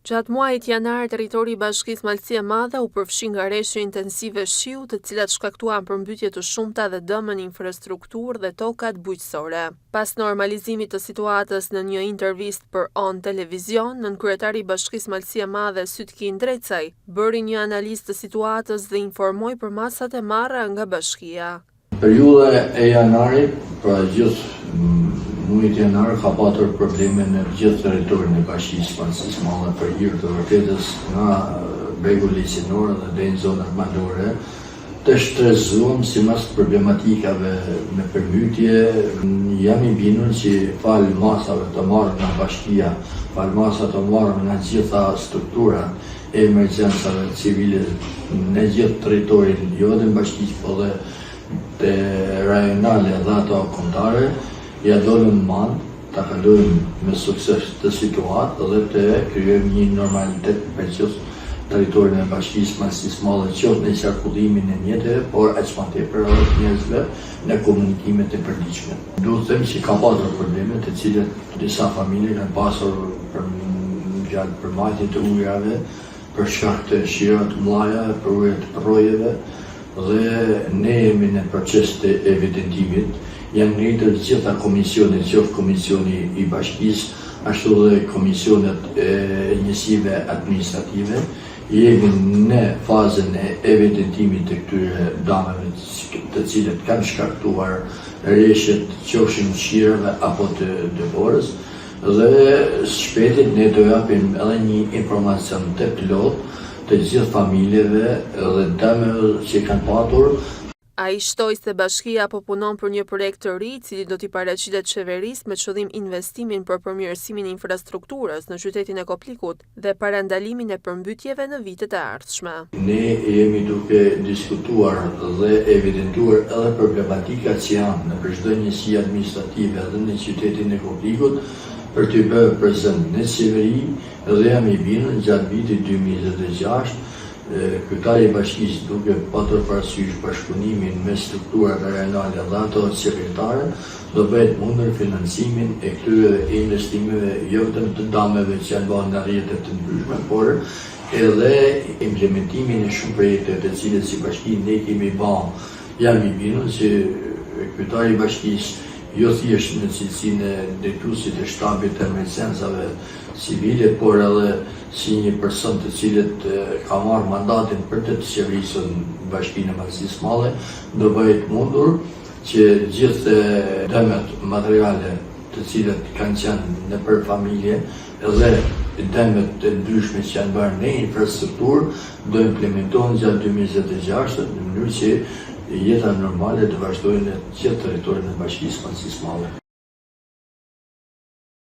Gjatë muajit janar, territori i Bashkisë Malësia e Madhe u përfshi nga rreshje intensive shiu, të cilat shkaktuan përmbytje të shumta dhe dëm në infrastrukturë dhe tokat bujqësore. Pas normalizimit të situatës në një intervistë për On Televizion, nënkryetari i Bashkisë Malësia e Madhe Sytkin Drecaj bëri një analizë të situatës dhe informoi për masat e marra nga bashkia. Periudha e janarit, pra gjithë muajit janar ka patur probleme në gjithë territorin e Bashkisë Malësisë së Madhe për hir të vërtetës nga bregu liçinor dhe deri në zonat malore, të shtrezuam sipas problematikave me përmbytje. Jam i bindur që fal masave të marrë nga bashkia, fal masave të marrë nga gjitha strukturat e emergjencave civile në gjithë territorin, jo vetëm bashkisë, po dhe të rajonale dhe ato kombëtare, ja dolëm mand, ta kalojmë me sukses të situatë dhe të krijojmë një normalitet për gjithë territorin e Bashkisë Malësisë së Madhe, qoftë në qarkullimin e mjeteve, por aq më tepër edhe të njerëzve në komunikimet e përditshme. Duhet të them që ka pasur probleme të cilat disa familje kanë pasur gjatë përmbajtjes të ujrave për shkak të shirave të mëdha, për ujë të rrojeve, dhe ne jemi në proces të evidentimit. Janë ngritur gjitha komisionet, qoftë komisioni i bashkisë, ashtu dhe komisionet e njësive administrative. Jemi në fazën e evidentimit të këtyre dëmeve të cilët kanë shkaktuar rreshtet qofshin shirave apo të dëborës, dhe shpejt ne do japim edhe një informacion të plot të gjithë familjeve dhe dëmeve që kanë patur. Ai shtoi se bashkia po punon për një projekt të ri, i cili do t'i paraqitet qeverisë me qëllim investimin për përmirësimin e infrastrukturës në qytetin e Koplikut dhe parandalimin e përmbytjeve në vitet e ardhshme. Ne jemi duke diskutuar dhe evidentuar edhe problematikat që janë në çdo njësi administrative edhe në qytetin e Koplikut, për t'i bërë prezent në qeveri, dhe jam i bindur gjatë vitit 2026, kryetari i bashkisë duke patur parasysh bashkëpunimin me strukturat rajonale dhe ato qeveritare, do bëhet mundur financimin e këtyre investimeve, jo vetëm të dëmeve që janë bërë nga rrjete të ndryshme, por edhe implementimin e shumë projekte të cilët si bashki ne kemi bërë. Jam i bindur që kryetari i bashkisë jo thjesht në cilësinë e drejtuesit të shtabit të emergjencave civile, por edhe si një person të cilët ka marrë mandatin për të qeverisur Bashkinë e Malësisë së Madhe, do bëhet mundur që gjithë dëmet materiale të cilët kanë qenë nëpër familje dhe dëmet të ndryshme që janë bërë në infrastrukturë do implementohen gjatë 2026 në mënyrë që jeta normale të vazhdojnë në gjithë territorin e Bashkisë Malësisë së Madhe.